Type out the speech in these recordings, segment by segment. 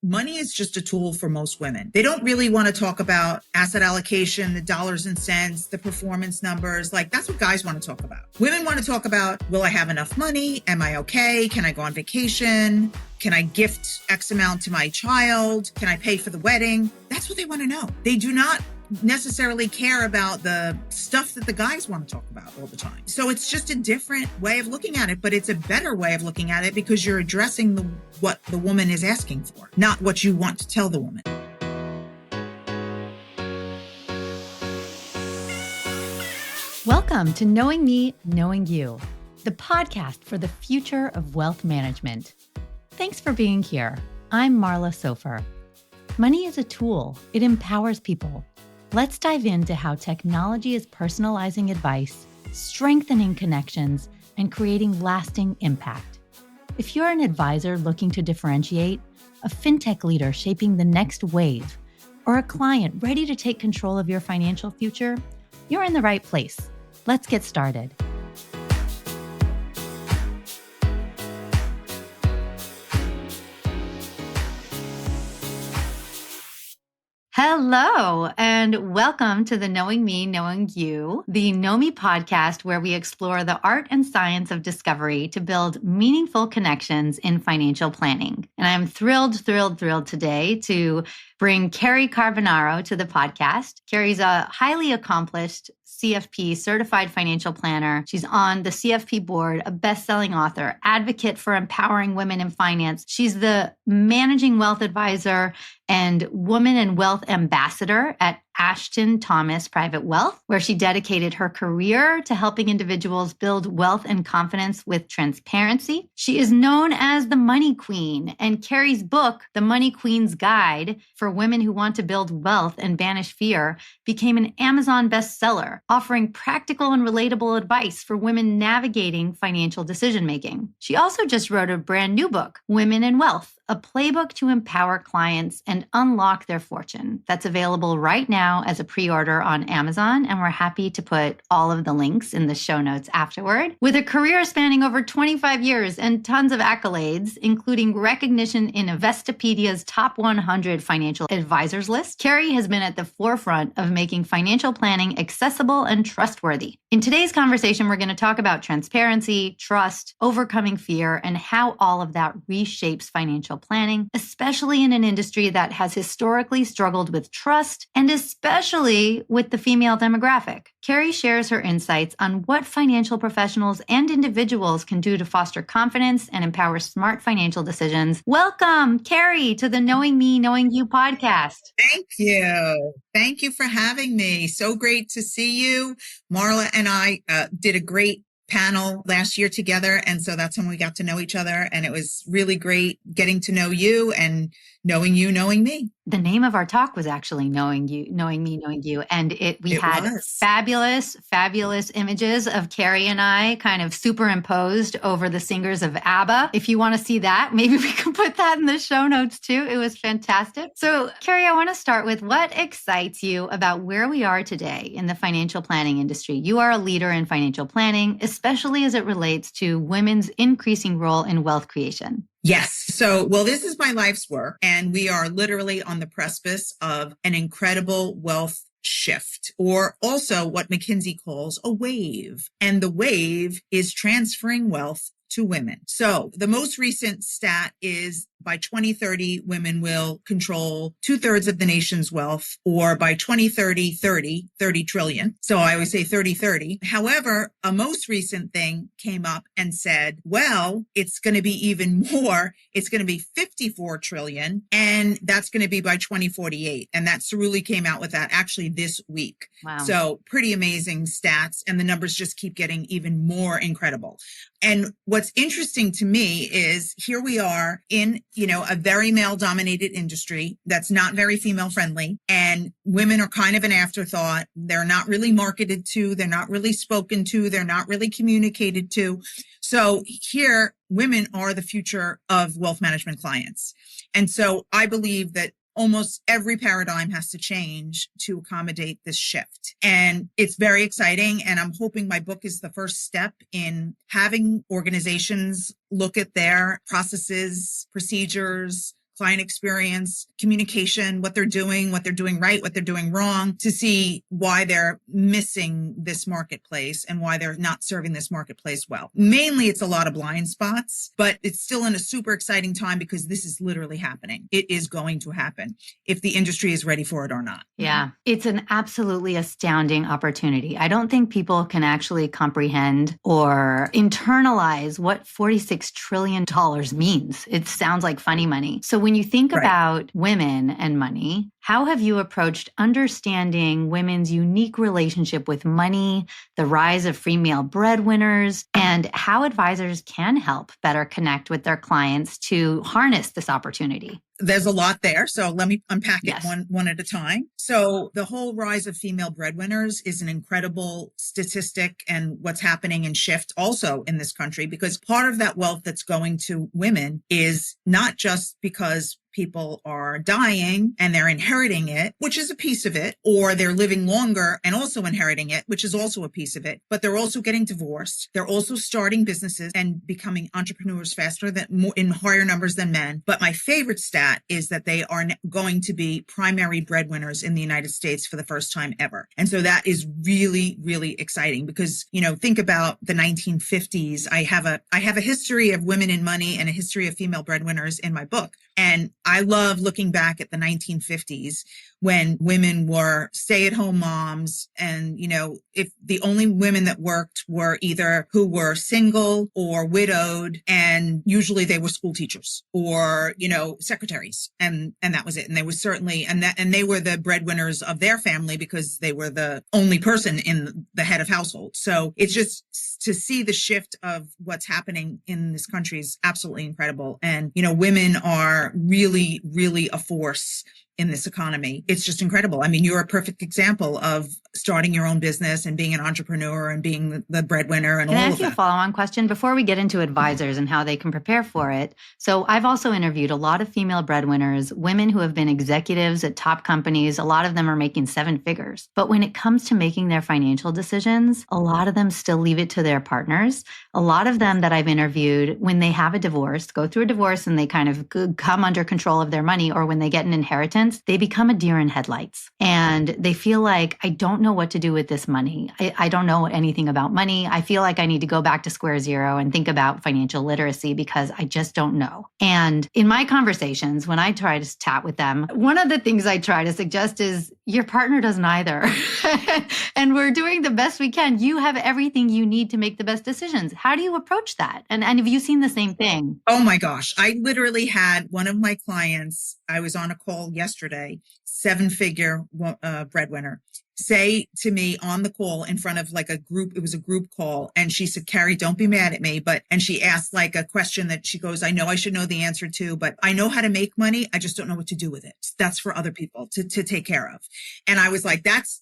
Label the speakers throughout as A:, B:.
A: money is just a tool for most women. They don't really want to talk about asset allocation, the dollars and cents, the performance numbers. Like that's what guys want to talk about. Women want to talk about, will I have enough money? Am I okay? Can I go on vacation? Can I gift X amount to my child? Can I pay for the wedding? That's what they want to know. They do not necessarily care about the stuff that the guys want to talk about all the time. So it's just a different way of looking at it, but it's a better way of looking at it because you're addressing what the woman is asking for, not what you want to tell the woman.
B: Welcome to Knowing Me, Knowing You, the podcast for the future of wealth management. Thanks for being here. I'm Marla Sofer. Money is a tool. It empowers people. Let's dive into how technology is personalizing advice, strengthening connections, and creating lasting impact. If you're an advisor looking to differentiate, a fintech leader shaping the next wave, or a client ready to take control of your financial future, you're in the right place. Let's get started. Hello, and welcome to the Knowing Me, Knowing You, the Know Me podcast, where we explore the art and science of discovery to build meaningful connections in financial planning. And I'm thrilled today to bring Cary Carbonaro to the podcast. Cary's a highly accomplished CFP, certified financial planner. She's on the CFP board, a best-selling author, advocate for empowering women in finance. She's the managing wealth advisor and woman and wealth ambassador at Ashton Thomas Private Wealth, where she dedicated her career to helping individuals build wealth and confidence with transparency. She is known as the Money Queen, and Cary's book, The Money Queen's Guide for Women Who Want to Build Wealth and Banish Fear, became an Amazon bestseller, offering practical and relatable advice for women navigating financial decision-making. She also just wrote a brand new book, Women in Wealth, a playbook to empower clients and unlock their fortune. That's available right now as a pre-order on Amazon, and we're happy to put all of the links in the show notes afterward. With a career spanning over 25 years and tons of accolades, including recognition in Investopedia's top 100 financial advisors list, Cary has been at the forefront of making financial planning accessible and trustworthy. In today's conversation, we're going to talk about transparency, trust, overcoming fear, and how all of that reshapes financial planning, especially in an industry that has historically struggled with trust and especially with the female demographic. Cary shares her insights on what financial professionals and individuals can do to foster confidence and empower smart financial decisions. Welcome, Cary, to the Knowing Me, Knowing You podcast.
A: Thank you. Thank you for having me. So great to see you. Marla and I did a great panel last year together. And so that's when we got to know each other. And it was really great getting to know you and knowing you, knowing me.
B: The name of our talk was actually Knowing You, Knowing Me, Knowing You. And we had fabulous images of Cary and I kind of superimposed over the singers of ABBA. If you want to see that, maybe we can put that in the show notes too. It was fantastic. So Cary, I want to start with what excites you about where we are today in the financial planning industry. You are a leader in financial planning, especially as it relates to women's increasing role in wealth creation.
A: Yes. So, this is my life's work, and we are literally on the precipice of an incredible wealth shift, or also what McKinsey calls a wave. And the wave is transferring wealth to women. So the most recent stat is by 2030, women will control 2/3 of the nation's wealth, or by 2030, 30 trillion. So I always say 30. However, a most recent thing came up and said, well, it's going to be even more. It's going to be 54 trillion. And that's going to be by 2048. And that Cerulli came out with that actually this week.
B: Wow.
A: So pretty amazing stats. And the numbers just keep getting even more incredible. And what's interesting to me is here we are in, a very male dominated industry that's not very female friendly, and women are kind of an afterthought. They're not really marketed to, they're not really spoken to, they're not really communicated to. So here, women are the future of wealth management clients. And so I believe that almost every paradigm has to change to accommodate this shift. And it's very exciting. And I'm hoping my book is the first step in having organizations look at their processes, procedures, client experience, communication, what they're doing right, what they're doing wrong, to see why they're missing this marketplace and why they're not serving this marketplace well. Mainly, it's a lot of blind spots, but it's still in a super exciting time because this is literally happening. It is going to happen if the industry is ready for it or not.
B: Yeah, it's an absolutely astounding opportunity. I don't think people can actually comprehend or internalize what $46 trillion means. It sounds like funny money. So when you think about women and money, how have you approached understanding women's unique relationship with money, the rise of female breadwinners, and how advisors can help better connect with their clients to harness this opportunity?
A: There's a lot there. So let me unpack it one at a time. So the whole rise of female breadwinners is an incredible statistic and what's happening and shift also in this country, because part of that wealth that's going to women is not just because people are dying and they're inheriting it, which is a piece of it, or they're living longer and also inheriting it, which is also a piece of it, but they're also getting divorced. They're also starting businesses and becoming entrepreneurs faster in higher numbers than men. But my favorite stat is that they are going to be primary breadwinners in the United States for the first time ever. And so that is really, really exciting because, think about the 1950s. I have a history of women in money and a history of female breadwinners in my book. And I love looking back at the 1950s when women were stay-at-home moms. And, if the only women that worked were either who were single or widowed, and usually they were school teachers or, secretaries. And that was it. And they were certainly, and they were the breadwinners of their family because they were the only person in the head of household. So it's just to see the shift of what's happening in this country is absolutely incredible. And, women are really, really a force in this economy. It's just incredible. I mean, you're a perfect example of starting your own business and being an entrepreneur and being the breadwinner and all of that.
B: Can I ask you a follow-on question before we get into advisors and how they can prepare for it? So I've also interviewed a lot of female breadwinners, women who have been executives at top companies. A lot of them are making 7 figures. But when it comes to making their financial decisions, a lot of them still leave it to their partners. A lot of them that I've interviewed, when they have a divorce, go through a divorce and they kind of come under control of their money, or when they get an inheritance, they become a deer in headlights and they feel like, I don't know what to do with this money. I don't know anything about money. I feel like I need to go back to square zero and think about financial literacy because I just don't know. And in my conversations, when I try to chat with them, one of the things I try to suggest is your partner doesn't either. And we're doing the best we can. You have everything you need to make the best decisions. How do you approach that? And have you seen the same thing?
A: Oh my gosh. I literally had one of my clients, I was on a call yesterday, 7-figure breadwinner, say to me on the call in front of like a group, it was a group call. And she said, Cary, don't be mad at me. And she asked like a question that she goes, I know I should know the answer to, but I know how to make money. I just don't know what to do with it. That's for other people to take care of. And I was like, that's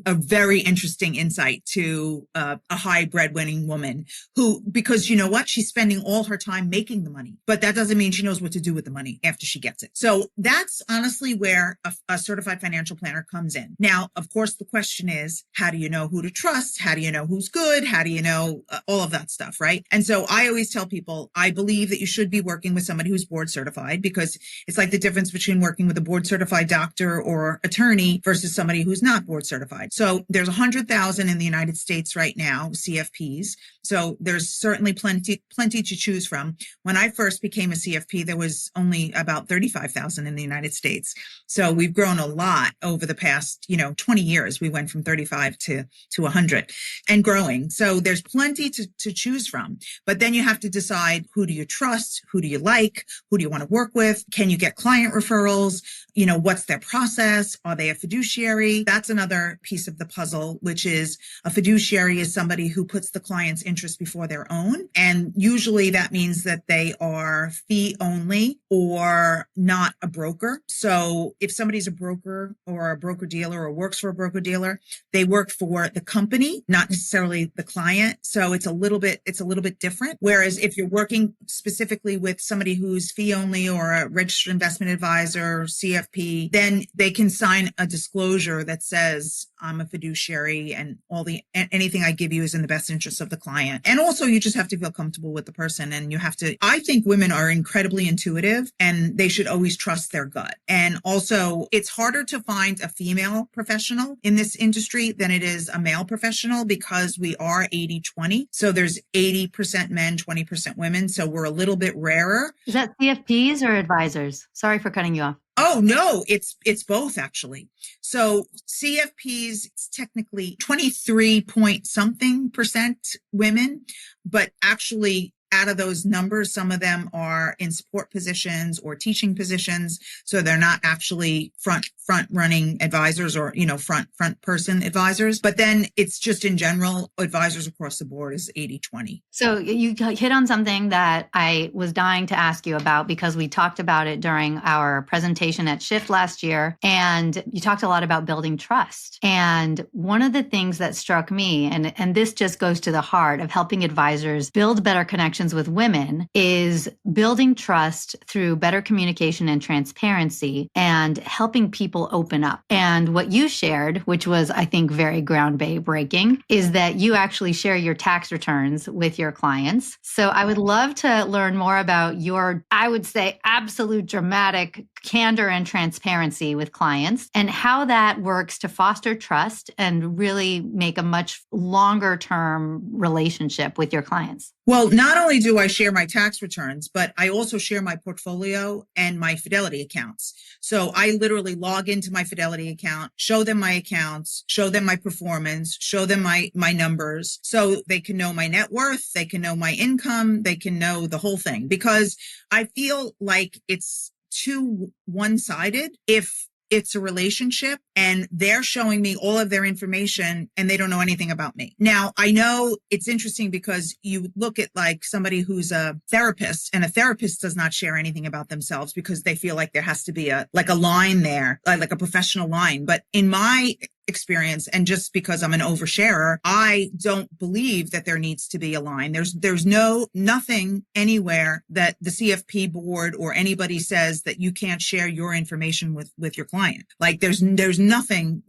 A: a very interesting insight to a high breadwinning woman who, because you know what, she's spending all her time making the money, but that doesn't mean she knows what to do with the money after she gets it. So that's honestly where a certified financial planner comes in. Now, of course, the question is, how do you know who to trust? How do you know who's good? How do you know all of that stuff, right? And so I always tell people, I believe that you should be working with somebody who's board certified, because it's like the difference between working with a board certified doctor or attorney versus somebody who's not board certified. So there's 100,000 in the United States right now, CFPs. So there's certainly plenty to choose from. When I first became a CFP, there was only about 35,000 in the United States. So we've grown a lot over the past, 20 years. We went from 35 to 100 and growing. So there's plenty to choose from. But then you have to decide, who do you trust? Who do you like? Who do you want to work with? Can you get client referrals? What's their process? Are they a fiduciary? That's another piece of the puzzle, which is a fiduciary is somebody who puts the client's interest before their own. And usually that means that they are fee only or not a broker. So if somebody's a broker or a broker dealer or works for a broker dealer, they work for the company, not necessarily the client. So it's a little bit different. Whereas if you're working specifically with somebody who's fee only or a registered investment advisor, CFP, then they can sign a disclosure that says, I'm a fiduciary, and anything I give you is in the best interest of the client. And also you just have to feel comfortable with the person, and I think women are incredibly intuitive and they should always trust their gut. And also it's harder to find a female professional in this industry than it is a male professional, because we are 80-20. So there's 80% men, 20% women. So we're a little bit rarer.
B: Is that CFPs or advisors? Sorry for cutting you off.
A: Oh, no, it's both actually. So CFPs, it's technically 23 point something percent women, but actually out of those numbers, some of them are in support positions or teaching positions. So they're not actually front running advisors or, front person advisors. But then it's just in general, advisors across the board is 80-20.
B: So you hit on something that I was dying to ask you about, because we talked about it during our presentation at Shift last year. And you talked a lot about building trust. And one of the things that struck me, and this just goes to the heart of helping advisors build better connections with women, is building trust through better communication and transparency and helping people open up. And what you shared, which was, I think, very groundbreaking, is that you actually share your tax returns with your clients. So I would love to learn more about your, I would say, absolute dramatic candor and transparency with clients, and how that works to foster trust and really make a much longer term relationship with your clients.
A: Well, not only do I share my tax returns, but I also share my portfolio and my Fidelity accounts. So I literally log into my Fidelity account, show them my accounts, show them my performance, show them my numbers, so they can know my net worth, they can know my income, they can know the whole thing. Because I feel like it's too one-sided if it's a relationship and they're showing me all of their information and they don't know anything about me. Now, I know it's interesting because you look at like somebody who's a therapist, and a therapist does not share anything about themselves because they feel like there has to be a line there, like a professional line. But in my experience, and just because I'm an oversharer, I don't believe that there needs to be a line. There's nothing anywhere that the CFP board or anybody says that you can't share your information with your client. Like there's nothing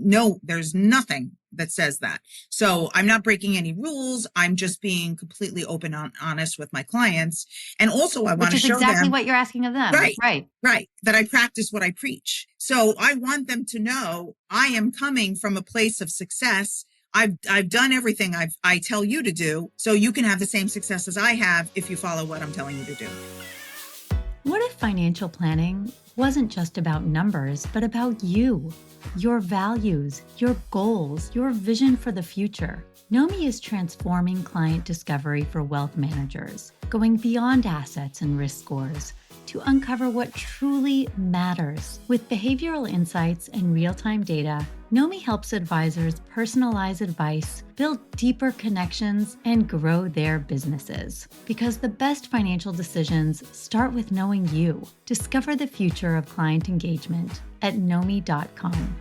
A: that says that. So I'm not breaking any rules. I'm just being completely open and honest with my clients. And also I want to show them.
B: Which is exactly what you're asking of them.
A: Right. That I practice what I preach. So I want them to know I am coming from a place of success. I've done everything I tell you to do, so you can have the same success as I have if you follow what I'm telling you to do.
B: What if financial planning wasn't just about numbers, but about you, your values, your goals, your vision for the future? Nomi is transforming client discovery for wealth managers, going beyond assets and risk scores to uncover what truly matters. With behavioral insights and real-time data, Nomi helps advisors personalize advice, build deeper connections, and grow their businesses. Because the best financial decisions start with knowing you. Discover the future of client engagement at nomi.com.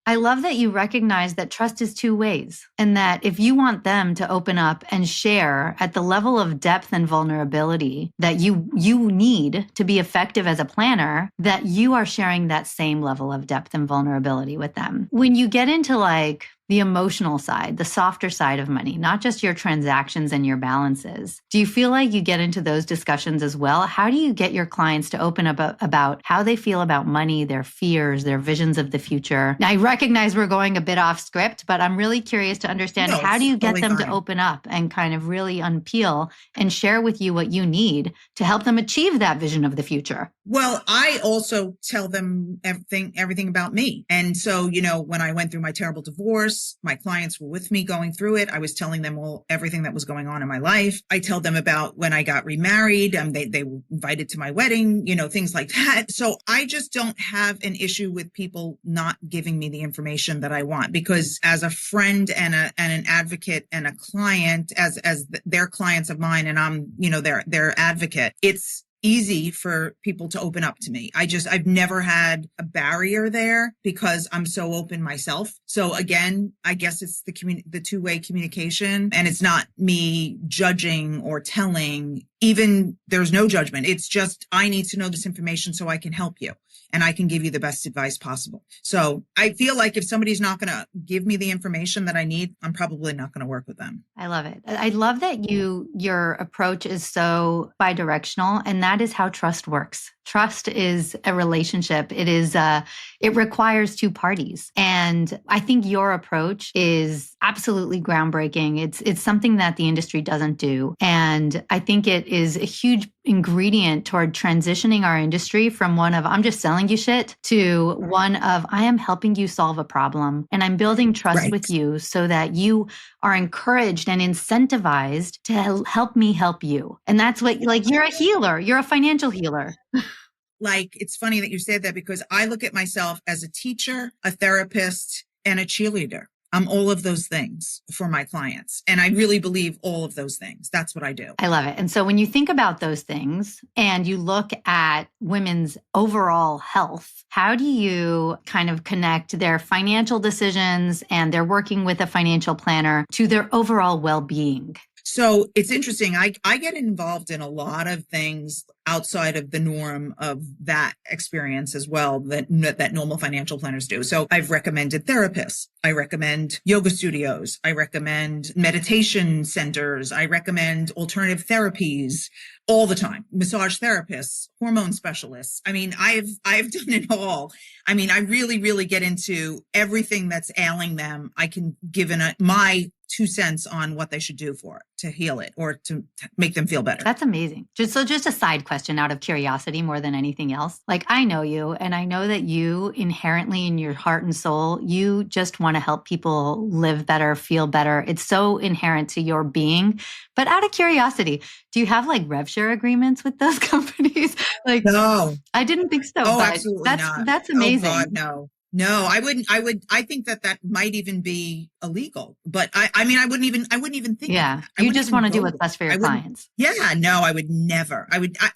B: I love that you recognize that trust is two ways, and that if you want them to open up and share at the level of depth and vulnerability that you need to be effective as a planner, that you are sharing that same level of depth and vulnerability with them. When you get into like the emotional side, the softer side of money, not just your transactions and your balances, do you feel like you get into those discussions as well? How do you get your clients to open up about how they feel about money, their fears, their visions of the future? Now, I recognize we're going a bit off script, but I'm really curious to understand, how do you get them to open up and kind of really unpeel and share with you what you need to help them achieve that vision of the future?
A: Well, I also tell them everything about me. And so, when I went through my terrible divorce, my clients were with me going through it. I was telling them everything that was going on in my life. I tell them about when I got remarried, they were invited to my wedding, things like that. So I just don't have an issue with people not giving me the information that I want, because as a friend and an advocate and a client, as they're clients of mine, and I'm, their advocate, it's easy for people to open up to me. I've never had a barrier there because I'm so open myself. So again, I guess it's the two-way communication, and it's not me judging or telling even there's no judgment. It's just, I need to know this information so I can help you and I can give you the best advice possible. So I feel like if somebody's not going to give me the information that I need, I'm probably not going to work with them.
B: I love it. I love that your approach is so bi-directional, and that is how trust works. Trust is a relationship. It requires two parties. And I think your approach is absolutely groundbreaking. It's something that the industry doesn't do. And I think it is a huge ingredient toward transitioning our industry from one of, I'm just selling you shit, to one of, I am helping you solve a problem and I'm building trust with you so that you are encouraged and incentivized to help me help you. And that's what, like, you're a healer, you're a financial healer.
A: Like, it's funny that you said that because I look at myself as a teacher, a therapist, and a cheerleader. I'm all of those things for my clients. And I really believe all of those things. That's what I do.
B: I love it. And so when you think about those things and you look at women's overall health, how do you kind of connect their financial decisions and their working with a financial planner to their overall well-being?
A: So it's interesting. I get involved in a lot of things outside of the norm of that experience as well that normal financial planners do. So I've recommended therapists. I recommend yoga studios. I recommend meditation centers. I recommend alternative therapies all the time. Massage therapists, hormone specialists. I mean, I've done it all. I mean, I really get into everything that's ailing them. I can give my 2 cents on what they should do for it to heal it or to make them feel better.
B: That's amazing. Just a side question out of curiosity more than anything else. Like, I know you, and I know that you inherently in your heart and soul, you just want to help people live better, feel better. It's so inherent to your being. But out of curiosity, do you have like rev share agreements with those companies? Like,
A: no,
B: I didn't think so.
A: Oh, absolutely not.
B: That's amazing.
A: Oh God, no, I wouldn't. I think that might even be illegal, but I mean, I wouldn't even think.
B: Yeah. You just want to do what's best for your clients.
A: Yeah, no, I would never.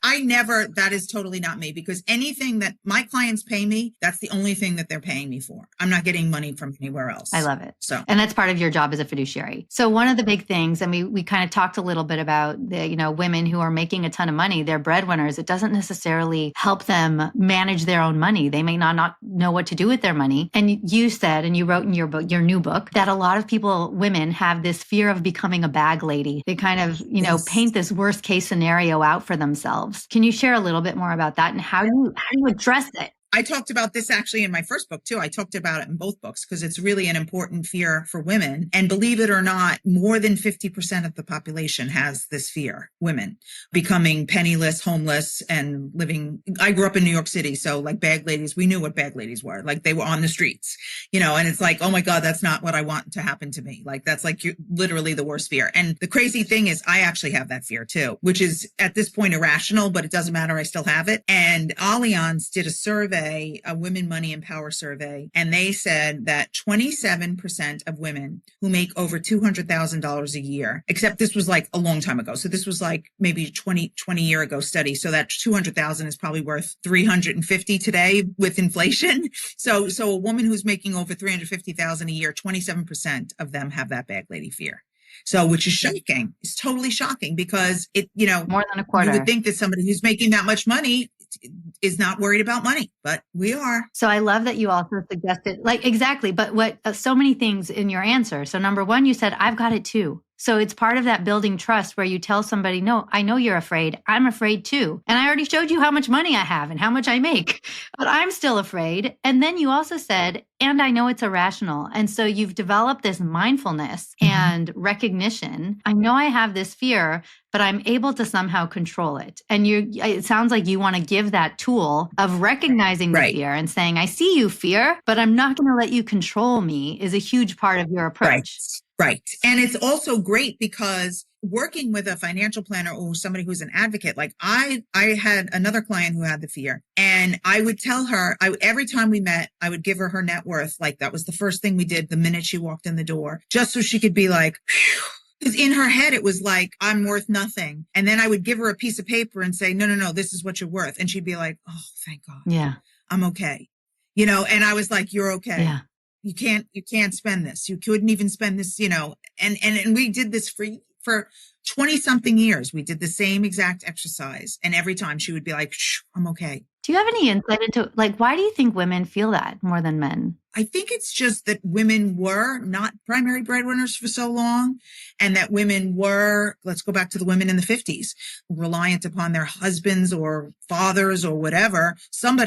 A: I never, that is totally not me, because anything that my clients pay me, that's the only thing that they're paying me for. I'm not getting money from anywhere else.
B: I love it.
A: So,
B: and that's part of your job as a fiduciary. So one of the big things, and we kind of talked a little bit about the, women who are making a ton of money, they're breadwinners. It doesn't necessarily help them manage their own money. They may not know what to do with their money. And you said, and you wrote in your book, your new book, that a lot of women have this fear of becoming a bag lady. They kind of, paint this worst case scenario out for themselves. Can you share a little bit more about that and how do you address it?
A: I talked about this actually in my first book too. I talked about it in both books because it's really an important fear for women. And believe it or not, more than 50% of the population has this fear, women becoming penniless, homeless, and living. I grew up in New York City. So like bag ladies, we knew what bag ladies were. Like they were on the streets, and it's like, oh my God, that's not what I want to happen to me. Like that's like literally the worst fear. And the crazy thing is I actually have that fear too, which is at this point irrational, but it doesn't matter. I still have it. And Allianz did a survey, a Women Money and Power survey, and they said that 27% of women who make over $200,000 a year, except this was like a long time ago. So this was like maybe 20 year ago study. So that 200,000 is probably worth 350 today with inflation. So a woman who's making over 350,000 a year, 27% of them have that bag lady fear. So, which is shocking. It's totally shocking because
B: more than a quarter.
A: You would think that somebody who's making that much money is not worried about money, but we are.
B: So I love that you also suggested, exactly, but what so many things in your answer. So number one, you said, I've got it too. So it's part of that building trust where you tell somebody, no, I know you're afraid. I'm afraid too. And I already showed you how much money I have and how much I make, but I'm still afraid. And then you also said, and I know it's irrational. And so you've developed this mindfulness and recognition. I know I have this fear, but I'm able to somehow control it. And it sounds like you want to give that tool of recognizing the fear and saying, I see you, fear, but I'm not going to let you control me, is a huge part of your approach.
A: Right. And it's also great because working with a financial planner or somebody who's an advocate, like I had another client who had the fear, and I would tell her, every time we met, I would give her net worth. Like that was the first thing we did the minute she walked in the door, just so she could be like, because in her head, it was like, I'm worth nothing. And then I would give her a piece of paper and say, no, this is what you're worth. And she'd be like, oh, thank God.
B: Yeah,
A: I'm okay. And I was like, you're okay.
B: Yeah.
A: You can't spend this. You couldn't even spend this, and we did this for 20 something years, we did the same exact exercise. And every time she would be like, shh, I'm okay.
B: Do you have any insight into why do you think women feel that more than men?
A: I think it's just that women were not primary breadwinners for so long, and that women were, let's go back to the women in the 50s, reliant upon their husbands or fathers or whatever, some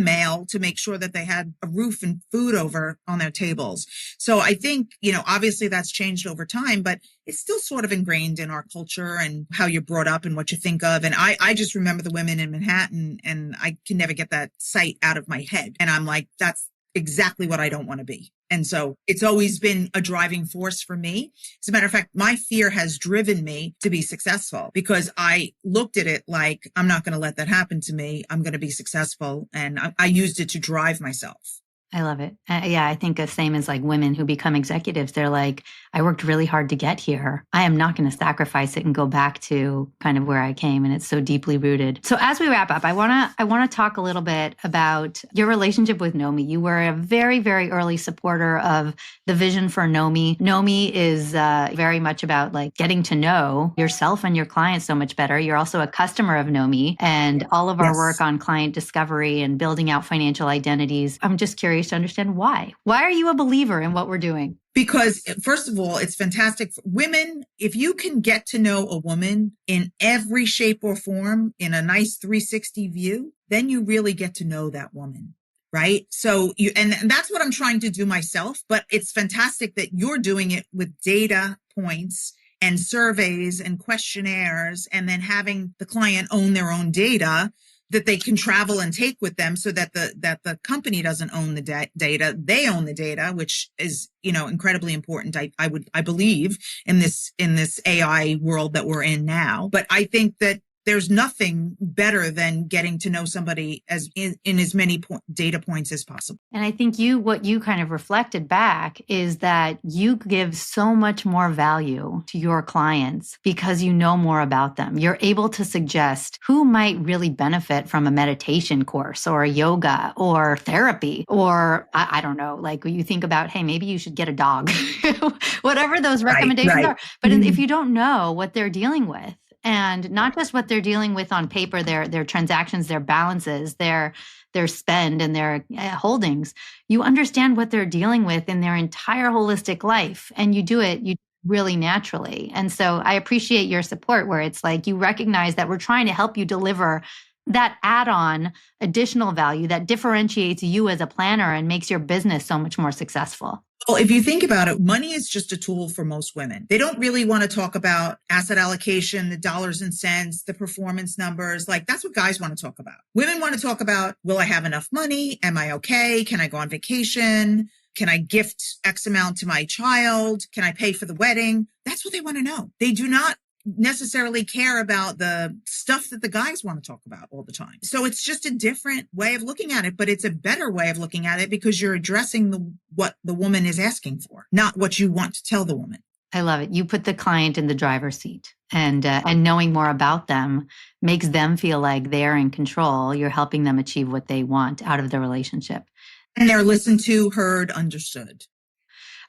A: male, to make sure that they had a roof and food over on their tables. So I think, obviously that's changed over time, but it's still sort of ingrained in our culture and how you're brought up and what you think of. And I just remember the women in Manhattan, and I can never get that sight out of my head. And I'm like, that's exactly what I don't want to be. And so it's always been a driving force for me. As a matter of fact, my fear has driven me to be successful, because I looked at it like, I'm not going to let that happen to me. I'm going to be successful. And I used it to drive myself.
B: I love it. Yeah, I think the same as women who become executives. They're like, I worked really hard to get here. I am not going to sacrifice it and go back to kind of where I came. And it's so deeply rooted. So as we wrap up, I want to talk a little bit about your relationship with Nomi. You were a very, very early supporter of the vision for Nomi. Nomi is very much about getting to know yourself and your clients so much better. You're also a customer of Nomi, and all of our work on client discovery and building out financial identities. I'm just curious to understand why. Why are you a believer in what we're doing?
A: Because first of all, it's fantastic for women. If you can get to know a woman in every shape or form in a nice 360 view, then you really get to know that woman. Right. So and that's what I'm trying to do myself. But it's fantastic that you're doing it with data points and surveys and questionnaires, and then having the client own their own data that they can travel and take with them, so that the company doesn't own the data. They own the data, which is, incredibly important. I believe in this AI world that we're in now. But I think that there's nothing better than getting to know somebody in as many data points as possible.
B: And I think what you kind of reflected back is that you give so much more value to your clients because you know more about them. You're able to suggest who might really benefit from a meditation course or a yoga or therapy, or I don't know, when you think about, hey, maybe you should get a dog, whatever those recommendations are. But if you don't know what they're dealing with, and not just what they're dealing with on paper, their transactions, their balances, their spend and their holdings, you understand what they're dealing with in their entire holistic life. And you do it really naturally. And so I appreciate your support, where it's you recognize that we're trying to help you deliver that add-on additional value that differentiates you as a planner and makes your business so much more successful.
A: Well, if you think about it, money is just a tool for most women. They don't really want to talk about asset allocation, the dollars and cents, the performance numbers. That's what guys want to talk about. Women want to talk about, will I have enough money? Am I okay? Can I go on vacation? Can I gift X amount to my child? Can I pay for the wedding? That's what they want to know. They do not necessarily care about the stuff that the guys want to talk about all the time. So it's just a different way of looking at it, but it's a better way of looking at it because you're addressing what the woman is asking for, not what you want to tell the woman.
B: I love it. You put the client in the driver's seat, and knowing more about them makes them feel like they're in control. You're helping them achieve what they want out of the relationship.
A: And they're listened to, heard, understood.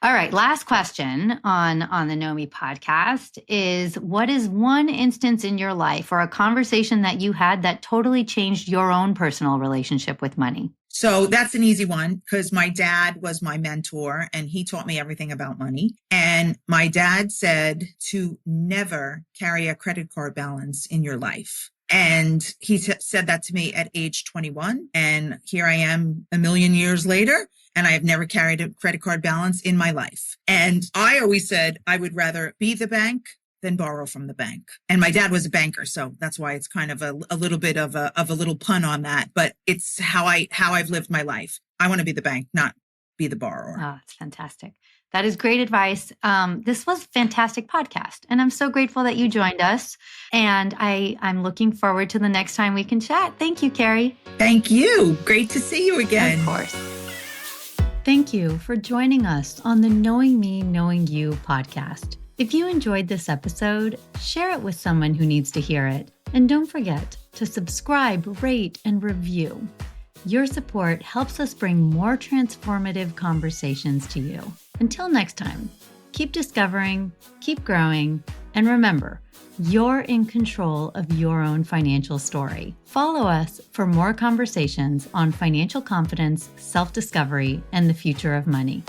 B: All right. Last question on the Nomi podcast is, what is one instance in your life or a conversation that you had that totally changed your own personal relationship with money?
A: So that's an easy one, because my dad was my mentor and he taught me everything about money. And my dad said to never carry a credit card balance in your life. And he said that to me at age 21. And here I am a million years later, and I have never carried a credit card balance in my life. And I always said I would rather be the bank than borrow from the bank. And my dad was a banker, so that's why it's kind of a little bit of a little pun on that. But it's how I've lived my life. I want to be the bank, not be the borrower.
B: Oh, it's fantastic. That is great advice. This was a fantastic podcast, and I'm so grateful that you joined us. And I'm looking forward to the next time we can chat. Thank you, Cary.
A: Thank you. Great to see you again.
B: Of course. Thank you for joining us on the Knowing Me, Knowing You podcast. If you enjoyed this episode, share it with someone who needs to hear it. And don't forget to subscribe, rate, and review. Your support helps us bring more transformative conversations to you. Until next time, Keep discovering, keep growing, and remember, you're in control of your own financial story. Follow us for more conversations on financial confidence, self-discovery, and the future of money.